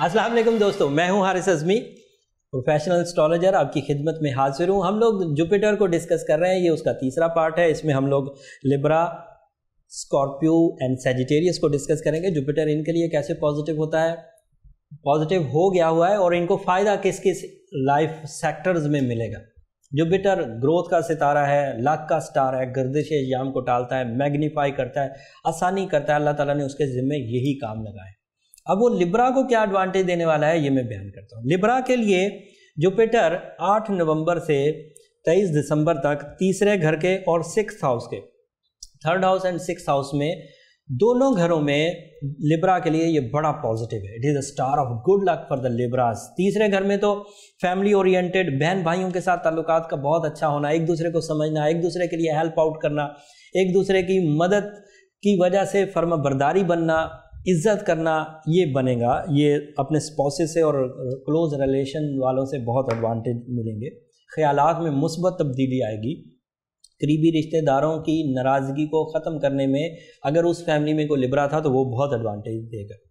अस्सलाम वालेकुम दोस्तों, मैं हूं हारिस अज़मी, प्रोफेशनल एस्ट्रोलॉजर, आपकी खिदमत में हाजिर हूं। हम लोग जुपिटर को डिस्कस कर रहे हैं, ये उसका तीसरा पार्ट है। इसमें हम लोग लिब्रा, स्कॉर्पियो एंड सैजिटेरियस को डिस्कस करेंगे। जुपिटर इनके लिए कैसे पॉजिटिव होता है, पॉजिटिव हो गया हुआ है और इनको फ़ायदा किस किस लाइफ सेक्टर्स में मिलेगा। जुपिटर ग्रोथ का सितारा है, लक का स्टार है, गर्दिश एग्जाम को टालता है, मैग्नीफाई करता है, आसानी करता है। अल्लाह ताला ने उसके ज़िम्मे यही काम लगाए। अब वो लिब्रा को क्या एडवांटेज देने वाला है ये मैं बयान करता हूँ। लिब्रा के लिए जुपिटर 8 नवंबर से 23 दिसंबर तक तीसरे घर के और 6th हाउस के, 3rd house and 6th house में, दोनों घरों में लिब्रा के लिए ये बड़ा पॉजिटिव है। It is a star of good luck for the Libras. तीसरे घर में तो फैमिली ओरिएंटेड, बहन भाइयों के साथ ताल्लुकात का बहुत अच्छा होना, एक दूसरे को समझना, एक दूसरे के लिए हेल्प आउट करना, एक दूसरे की मदद की वजह से फर्माबरदारी बनना, इज्जत करना, ये बनेगा। ये अपने स्पॉसेस से और क्लोज रिलेशन वालों से बहुत एडवांटेज मिलेंगे। ख्यालात में मुस्बत तब्दीली आएगी। करीबी रिश्तेदारों की नाराज़गी को ख़त्म करने में अगर उस फैमिली में कोई लिब्रा था तो वो बहुत एडवांटेज देगा।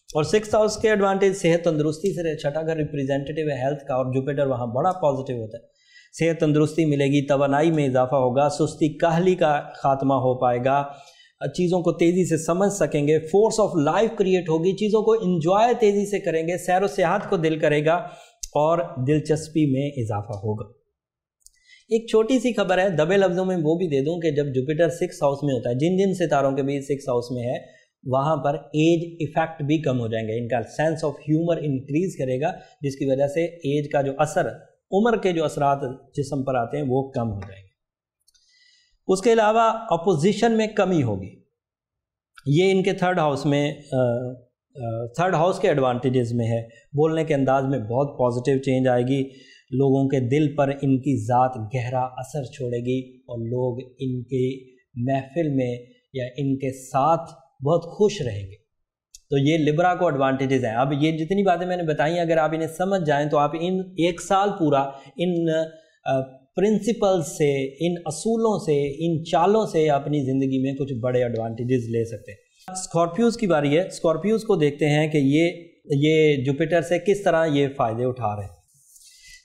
और 6th हाउस के एडवांटेज सेहत तंदुरुस्ती से, छठा घर रिप्रेजेंटेटिव है हेल्थ का और जुपिटर वहाँ बड़ा पॉजिटिव होता है। सेहत तंदुरुस्ती मिलेगी, तवानाई में इजाफा होगा, सुस्ती काहली का खात्मा हो पाएगा, चीज़ों को तेज़ी से समझ सकेंगे, फोर्स ऑफ लाइफ क्रिएट होगी, चीज़ों को इंजॉय तेज़ी से करेंगे, सैर व सियाहत को दिल करेगा और दिलचस्पी में इजाफा होगा। एक छोटी सी खबर है, दबे लफ्ज़ों में वो भी दे दूं कि जब जुपिटर 6th हाउस में होता है, जिन जिन सितारों के भी 6th हाउस में है, वहाँ पर एज इफ़ेक्ट भी कम हो जाएंगे। इनका सेंस ऑफ ह्यूमर इंक्रीज़ करेगा, जिसकी वजह से एज का जो असर, उम्र के जो असरात जिस्म पर आते हैं वो कम हो जाएंगे। उसके अलावा अपोजिशन में कमी होगी। ये इनके 3rd हाउस में, 3rd हाउस के एडवांटेजेस में है। बोलने के अंदाज में बहुत पॉजिटिव चेंज आएगी, लोगों के दिल पर इनकी ज़ात गहरा असर छोड़ेगी और लोग इनके महफिल में या इनके साथ बहुत खुश रहेंगे। तो ये लिब्रा को एडवांटेजेस हैं। अब ये जितनी बातें मैंने बताई, अगर आप इन्हें समझ जाएं तो आप इन एक साल पूरा इन प्रिंसिपल्स से, इन असूलों से, इन चालों से अपनी ज़िंदगी में कुछ बड़े एडवांटेजेस ले सकते हैं। स्कॉर्पियोज़ की बारी है। स्कॉर्पियोज़ को देखते हैं कि ये जुपिटर से किस तरह ये फ़ायदे उठा रहे हैं।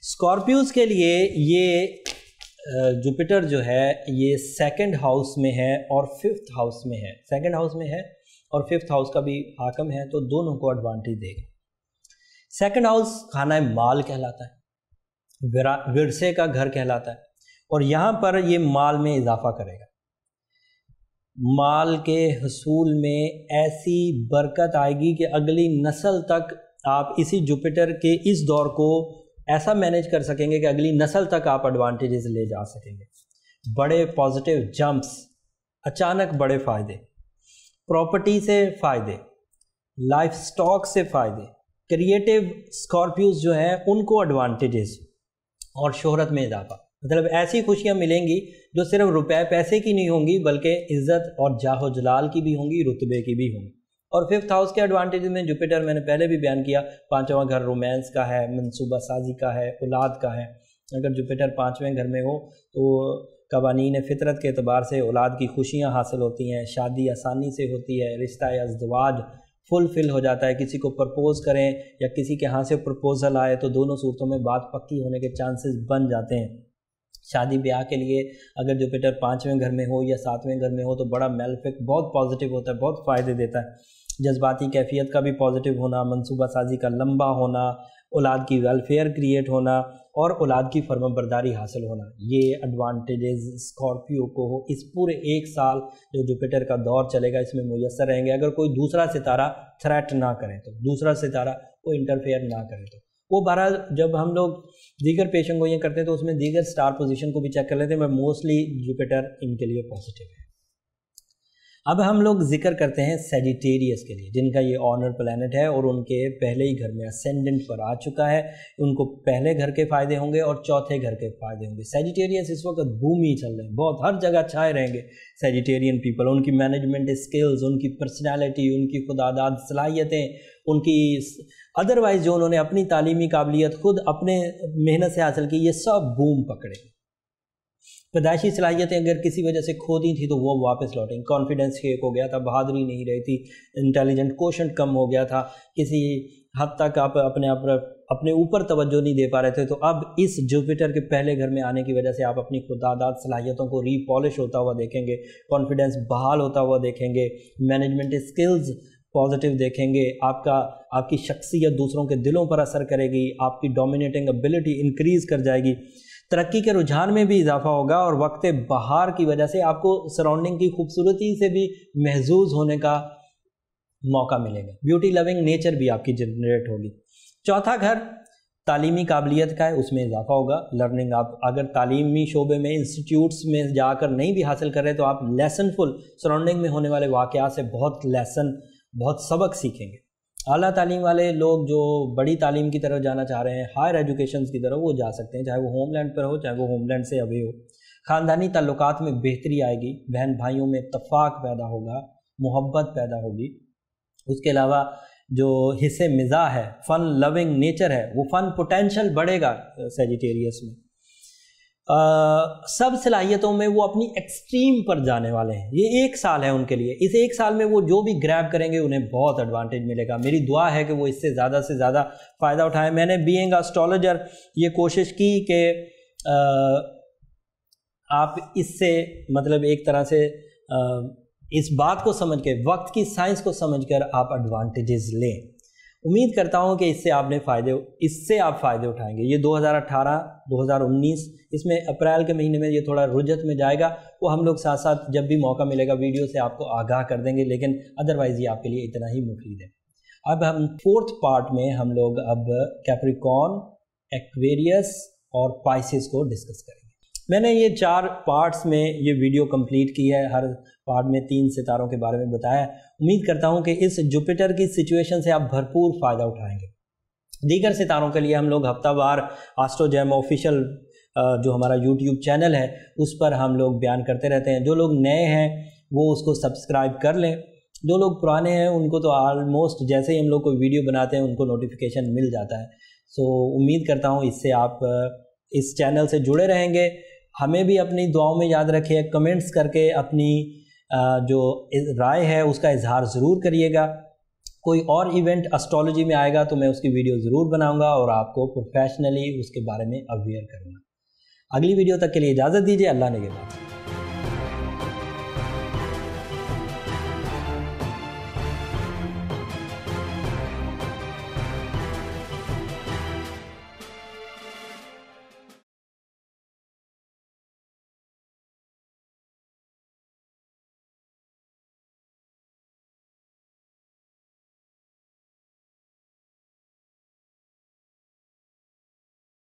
स्कॉर्पियोज़ के लिए ये जुपिटर जो है ये 2nd हाउस में है और 5th हाउस में है। 2nd हाउस में है और 5th हाउस का भी हाकम है, तो दोनों को एडवांटेज देगा। 2nd हाउस खाना माल कहलाता है, विरसे का घर कहलाता है और यहाँ पर ये माल में इजाफा करेगा। माल के हसूल में ऐसी बरकत आएगी कि अगली नस्ल तक आप इसी जुपिटर के इस दौर को ऐसा मैनेज कर सकेंगे कि अगली नस्ल तक आप एडवांटेजेस ले जा सकेंगे। बड़े पॉजिटिव जंप्स, अचानक बड़े फ़ायदे, प्रॉपर्टी से फ़ायदे, लाइफ स्टॉक से फ़ायदे, क्रिएटिव स्कॉर्पियोज जो हैं उनको एडवांटेजेस और शोहरत में इजाफा। मतलब ऐसी खुशियाँ मिलेंगी जो सिर्फ रुपए पैसे की नहीं होंगी बल्कि इज़्ज़त और जाहो जलाल की भी होंगी, रुतबे की भी होंगी। और 5th हाउस के एडवांटेज में जुपिटर, मैंने पहले भी बयान किया, 5वां घर रोमांस का है, मनसूबा साजी का है, औलाद का है। अगर जुपिटर 5वें घर में हो तो कवानीन फितरत के अतबार से औलाद की खुशियाँ हासिल होती हैं, शादी आसानी से होती है, रिश्ता अज़दवाज फुलफिल हो जाता है। किसी को प्रपोज़ करें या किसी के यहाँ से प्रपोज़ल आए तो दोनों सूरतों में बात पक्की होने के चांसेस बन जाते हैं। शादी ब्याह के लिए अगर जुपिटर 5वें घर में हो या 7वें घर में हो तो बड़ा मेलेफिक, बहुत पॉजिटिव होता है, बहुत फ़ायदे देता है। जज्बाती कैफियत का भी पॉजिटिव होना, मनसूबा साजी का लंबा होना, औलाद की वेलफेयर क्रिएट होना और औलाद की फर्माबरदारी हासिल होना, ये एडवांटेजेस स्कॉर्पियो को हो इस पूरे एक साल जो जुपिटर का दौर चलेगा इसमें मुयस्सर रहेंगे। अगर कोई दूसरा सितारा थ्रेट ना करे तो, दूसरा सितारा कोई इंटरफेयर ना करे तो वो बहरहाल, जब हम लोग दीगर पेशन गोइयाँ करते हैं तो उसमें दीगर स्टार पोजीशन को भी चेक कर लेते हैं। मैं मोस्टली जुपिटर इनके लिए पॉजिटिव है। अब हम लोग जिक्र करते हैं सैजिटेरियस के लिए, जिनका ये ऑनर प्लैनेट है और उनके पहले ही घर में असेंडेंट पर आ चुका है। उनको पहले घर के फ़ायदे होंगे और चौथे घर के फ़ायदे होंगे। सैजिटेरियस इस वक्त बूम ही चल रहे हैं, बहुत हर जगह छाए रहेंगे सैजिटेरियन पीपल। उनकी मैनेजमेंट स्किल्स, उनकी पर्सनैलिटी, उनकी खुदादाद सलाहियतें, उनकी अदरवाइज़ जो उन्होंने अपनी तालीमी काबिलियत खुद अपने मेहनत से हासिल की, ये सब बूम पकड़े। पैदाइशी सलाहियतें अगर किसी वजह से खो दी थी तो वो वापस लौटेंगी। कॉन्फिडेंस शेक हो गया था, बहादुरी नहीं रही थी, इंटेलिजेंट कोशेंट कम हो गया था, किसी हद तक आप अपने ऊपर तवज्जो नहीं दे पा रहे थे, तो अब इस जुपिटर के पहले घर में आने की वजह से आप अपनी खुदादाद सलाहियतों को रीपॉलिश होता हुआ देखेंगे, कॉन्फिडेंस बहाल होता हुआ देखेंगे, मैनेजमेंट स्किल्स पॉजिटिव देखेंगे, आपकी शख्सियत दूसरों के दिलों पर असर करेगी, आपकी डोमिनेटिंग एबिलिटी इंक्रीज़ कर जाएगी, तरक्की के रुझान में भी इजाफा होगा और वक्त बहार की वजह से आपको सराउंडिंग की खूबसूरती से भी महजूज होने का मौका मिलेगा। ब्यूटी लविंग नेचर भी आपकी जनरेट होगी। चौथा घर तालीमी काबिलियत का है, उसमें इजाफा होगा। लर्निंग, आप अगर तालीमी शोबे में इंस्टीट्यूट्स में जाकर नहीं भी हासिल कर रहे तो आप लेसनफुल सराउंडिंग में होने वाले वाक़यात से बहुत सबक सीखेंगे। आला तालीम वाले लोग जो बड़ी तालीम की तरफ जाना चाह रहे हैं, हायर एजुकेशन की तरफ, वो जा सकते हैं, चाहे वो होमलैंड पर हो, चाहे वो होमलैंड से अवे हो। ख़ानदानी ताल्लुकात में बेहतरी आएगी, बहन भाइयों में इत्तफाक पैदा होगा, मोहब्बत पैदा होगी। उसके अलावा जो हिस्से मिज़ा है, फ़न लविंग नेचर है, वो फ़न पोटेंशियल बढ़ेगा सेजिटेरियस में। सब सलाहियतों में वो अपनी एक्सट्रीम पर जाने वाले हैं। ये एक साल है उनके लिए, इस एक साल में वो जो भी ग्रैब करेंगे उन्हें बहुत एडवांटेज मिलेगा। मेरी दुआ है कि वो इससे ज़्यादा फ़ायदा उठाएं। मैंने बीइंग एस्ट्रोलॉजर ये कोशिश की कि आप इससे मतलब एक तरह से इस बात को समझ के, वक्त की साइंस को समझकर आप एडवांटेजेस लें। उम्मीद करता हूं कि इससे आप फ़ायदे उठाएंगे। ये 2018-2019 इसमें अप्रैल के महीने में ये थोड़ा रुजत में जाएगा, वो हम लोग साथ साथ जब भी मौका मिलेगा वीडियो से आपको आगाह कर देंगे, लेकिन अदरवाइज़ ये आपके लिए इतना ही मुफीद है। अब हम फोर्थ पार्ट में हम लोग अब कैप्रिकॉर्न, एक्वेरियस और पाइसेस को डिस्कस करेंगे। मैंने ये 4 पार्ट्स में ये वीडियो कंप्लीट की है, हर पार्ट में 3 सितारों के बारे में बताया। उम्मीद करता हूँ कि इस जुपिटर की सिचुएशन से आप भरपूर फ़ायदा उठाएंगे। दीगर सितारों के लिए हम लोग हफ्तावार एस्ट्रोजैम ऑफिशियल जो हमारा यूट्यूब चैनल है उस पर हम लोग बयान करते रहते हैं। जो लोग नए हैं वो उसको सब्सक्राइब कर लें, जो लोग पुराने हैं उनको तो ऑलमोस्ट जैसे ही हम लोग कोई वीडियो बनाते हैं उनको नोटिफिकेशन मिल जाता है। सो उम्मीद करता हूँ इससे आप इस चैनल से जुड़े रहेंगे। हमें भी अपनी दुआओं में याद रखिए, कमेंट्स करके अपनी जो राय है उसका इजहार ज़रूर करिएगा। कोई और इवेंट एस्ट्रोलॉजी में आएगा तो मैं उसकी वीडियो ज़रूर बनाऊंगा और आपको प्रोफेशनली उसके बारे में अवेयर करूँगा। अगली वीडियो तक के लिए इजाज़त दीजिए। अल्लाह ने के बाद।